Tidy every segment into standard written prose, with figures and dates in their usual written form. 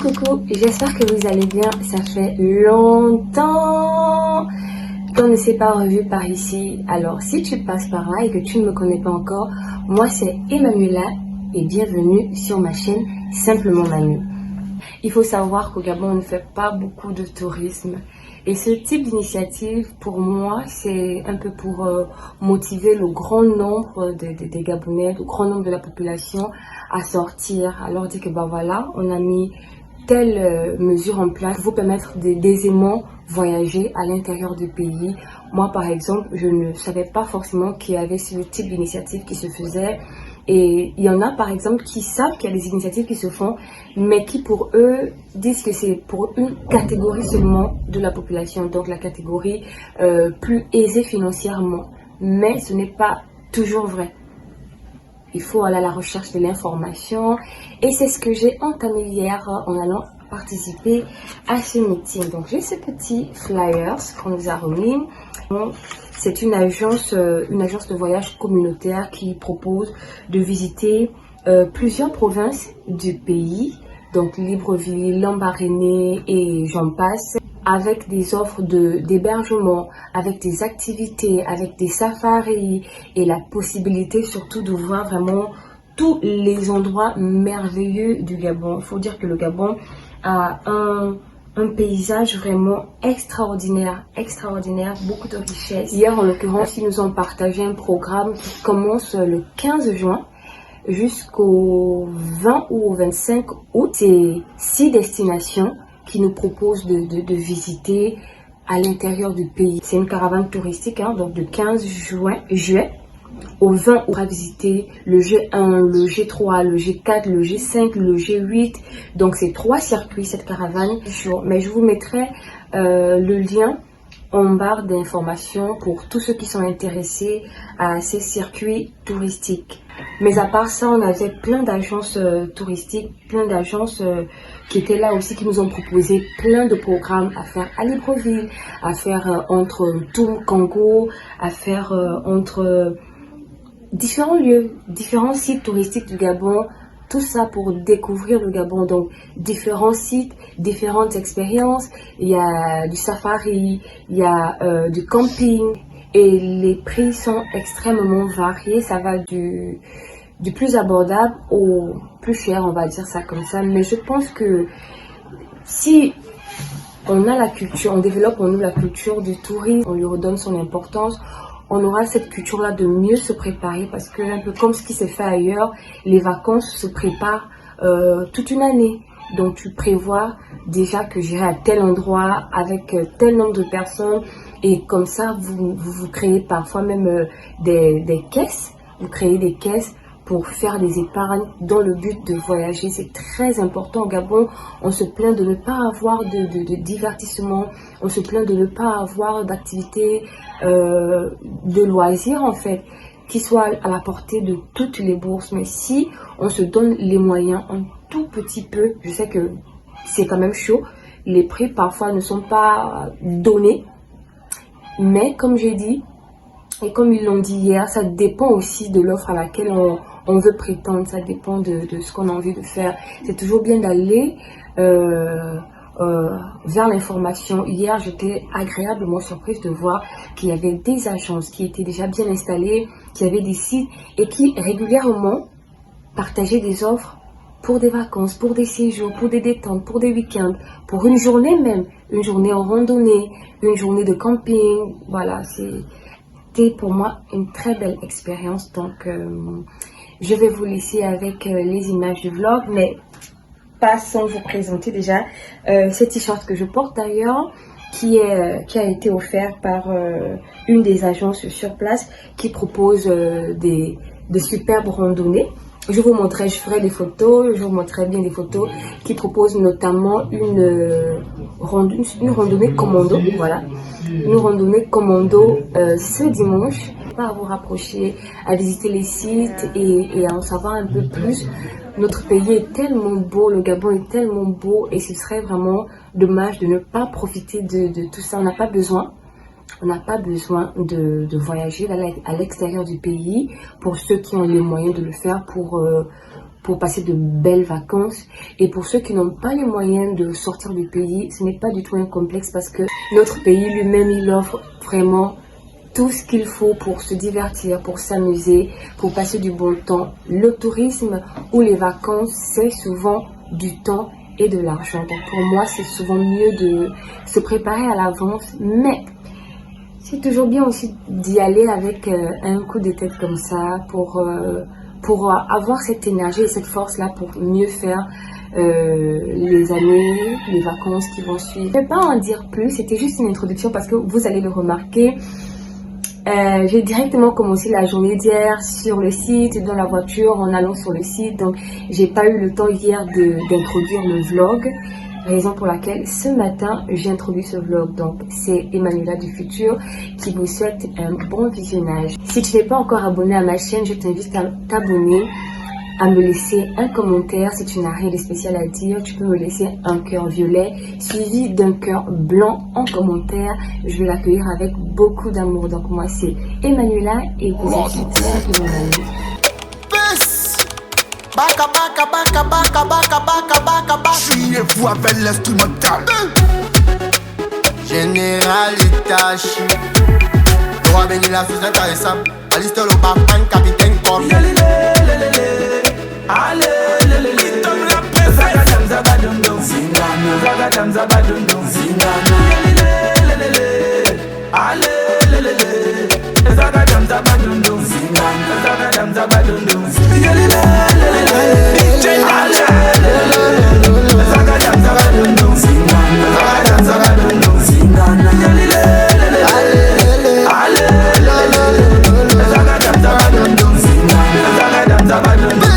Coucou, j'espère que vous allez bien. Ça fait longtemps qu'on ne s'est pas revu par ici. Alors si tu passes par là et que tu ne me connais pas encore, moi c'est Emmanuela et bienvenue sur ma chaîne Simplement Manu. Il faut savoir qu'au Gabon on ne fait pas beaucoup de tourisme et ce type d'initiative pour moi c'est un peu pour motiver le grand nombre des Gabonais, le grand nombre de la population à sortir, à leur dire que bah voilà, on a mis telle mesure en place pour vous permettre d'aisément voyager à l'intérieur du pays. Moi par exemple, je ne savais pas forcément qu'il y avait ce type d'initiative qui se faisait. Et il y en a par exemple qui savent qu'il y a des initiatives qui se font, mais qui pour eux disent que c'est pour une catégorie seulement de la population, donc la catégorie plus aisée financièrement. Mais ce n'est pas toujours vrai. Il faut aller à la recherche de l'information et c'est ce que j'ai entamé hier en allant participer à ce meeting. Donc j'ai ce petit flyers qu'on nous a remis. C'est une agence de voyage communautaire qui propose de visiter plusieurs provinces du pays, donc Libreville, Lambaréné et j'en passe, avec des offres d'hébergement, avec des activités, avec des safaris et la possibilité surtout de voir vraiment tous les endroits merveilleux du Gabon. Il faut dire que le Gabon a un paysage vraiment extraordinaire, beaucoup de richesses. Hier, en l'occurrence, ils nous ont partagé un programme qui commence le 15 juin jusqu'au 20 ou au 25 août. C'est 6 destinations qui nous proposent de visiter à l'intérieur du pays. C'est une caravane touristique, donc de 15 juillet au 20 août. On va visiter le G1, le G3, le G4, le G5, le G8. Donc c'est 3 circuits cette caravane. Mais je vous mettrai le lien en barre d'informations pour tous ceux qui sont intéressés à ces circuits touristiques. Mais à part ça, on avait plein d'agences touristiques, plein d'agences qui étaient là aussi, qui nous ont proposé plein de programmes à faire à Libreville, à faire entre Toum-Kango, à faire entre différents lieux, différents sites touristiques du Gabon. Tout ça pour découvrir le Gabon, donc différents sites, différentes expériences. Il y a du safari, il y a du camping et les prix sont extrêmement variés. Ça va du plus abordable au plus cher, on va dire ça comme ça. Mais je pense que si on a la culture, on développe en nous la culture du tourisme, on lui redonne son importance, on aura cette culture-là de mieux se préparer parce que un peu comme ce qui s'est fait ailleurs, les vacances se préparent toute une année. Donc tu prévois déjà que j'irai à tel endroit avec tel nombre de personnes et comme ça vous créez parfois même des caisses, vous créez des caisses pour faire des épargnes dans le but de voyager. C'est très important au Gabon. On se plaint de ne pas avoir de divertissement, on se plaint de ne pas avoir d'activités de loisirs en fait, qui soient à la portée de toutes les bourses. Mais si on se donne les moyens un tout petit peu, je sais que c'est quand même chaud, les prix parfois ne sont pas donnés, mais comme j'ai dit, et comme ils l'ont dit hier, ça dépend aussi de l'offre à laquelle on veut prétendre, ça dépend de ce qu'on a envie de faire. C'est toujours bien d'aller vers l'information. Hier, j'étais agréablement surprise de voir qu'il y avait des agences qui étaient déjà bien installées, qui avaient des sites et qui régulièrement partageaient des offres pour des vacances, pour des séjours, pour des détentes, pour des week-ends, pour une journée même, une journée en randonnée, une journée de camping. Voilà, c'était pour moi une très belle expérience. Donc, je vais vous laisser avec les images du vlog, mais pas sans vous présenter déjà ce t-shirt que je porte d'ailleurs, qui a été offert par une des agences sur place qui propose de superbes randonnées. Je vous montrerai, je ferai des photos, je vous montrerai bien des photos qui proposent notamment une randonnée commando, voilà, une randonnée commando ce dimanche. Pas à vous rapprocher, à visiter les sites et à en savoir un peu plus. Notre pays est tellement beau, le Gabon est tellement beau et ce serait vraiment dommage de ne pas profiter de tout ça. On n'a pas besoin de voyager à l'extérieur du pays pour ceux qui ont les moyens de le faire, pour passer de belles vacances. Et pour ceux qui n'ont pas les moyens de sortir du pays, ce n'est pas du tout un complexe parce que notre pays lui-même, il offre vraiment tout ce qu'il faut pour se divertir, pour s'amuser, pour passer du bon temps. Le tourisme ou les vacances, c'est souvent du temps et de l'argent. Donc pour moi, c'est souvent mieux de se préparer à l'avance, mais c'est toujours bien aussi d'y aller avec un coup de tête comme ça pour avoir cette énergie et cette force-là pour mieux faire les années, les vacances qui vont suivre. Je ne vais pas en dire plus, c'était juste une introduction parce que vous allez le remarquer. J'ai directement commencé la journée d'hier sur le site, dans la voiture, en allant sur le site. Donc, j'ai pas eu le temps hier d'introduire le vlog. Raison pour laquelle ce matin, j'ai introduit ce vlog. Donc, c'est Emmanuela du futur qui vous souhaite un bon visionnage. Si tu n'es pas encore abonné à ma chaîne, je t'invite à t'abonner, à me laisser un commentaire. Si tu n'as rien de spécial à dire, tu peux me laisser un cœur violet suivi d'un cœur blanc en commentaire. Je vais l'accueillir avec beaucoup d'amour. Donc moi c'est Emmanuela et vous êtes simplement Manu. Baka baka baka baka baka baka baka baka. Jouez-vous avec l'instrumental. Général Itachi. Droit béni la sous intéressant. Alice le bapan capitaine Corp. Allez, Zagadam Zabadundum Zingana, Zagadam Zabadundum Zingana. Allez, Zagadam Zabadundum Zingana, Zagadam Zabadundum Zingana. Zagadam Zabadundum Zingana, Zagadam Zabadundum Zingana. Zagadam Zabadundum Zingana, Zagadam Zabadundum.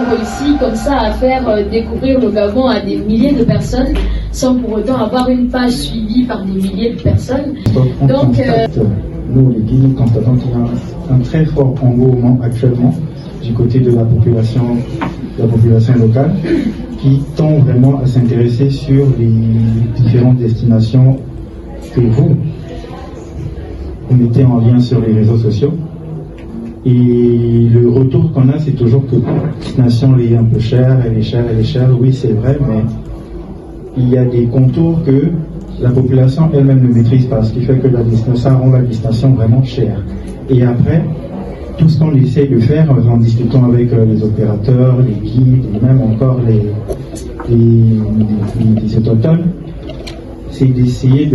Réussi comme ça à faire découvrir le Gabon à des milliers de personnes sans pour autant avoir une page suivie par des milliers de personnes. Donc, nous les guides constatons qu'il y a un très fort engouement actuellement du côté de la population locale qui tend vraiment à s'intéresser sur les différentes destinations que vous mettez en lien sur les réseaux sociaux. Et le retour qu'on a, c'est toujours que la destination est un peu chère, elle est chère, oui c'est vrai, mais il y a des contours que la population elle-même ne maîtrise pas, ce qui fait que ça rend la destination vraiment chère. Et après, tout ce qu'on essaie de faire en discutant avec les opérateurs, les guides, et même encore les autochtones, c'est d'essayer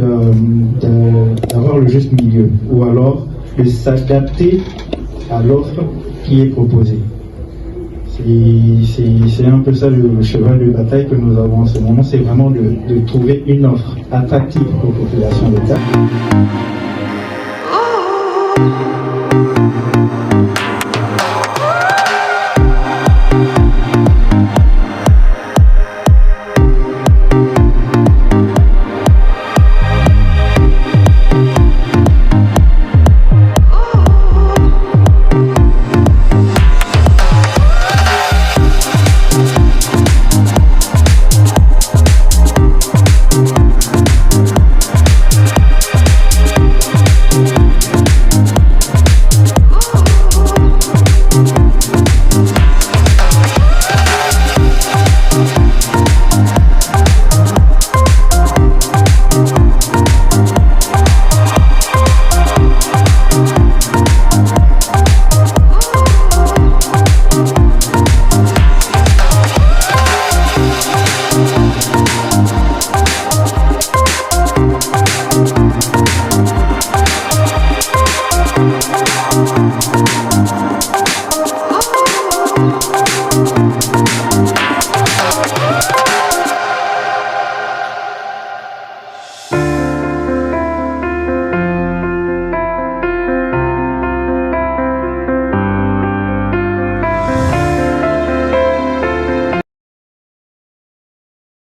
d'avoir le juste milieu, ou alors de s'adapter à l'offre qui est proposée. C'est un peu ça le cheval de bataille que nous avons en ce moment, c'est vraiment de trouver une offre attractive aux populations locales.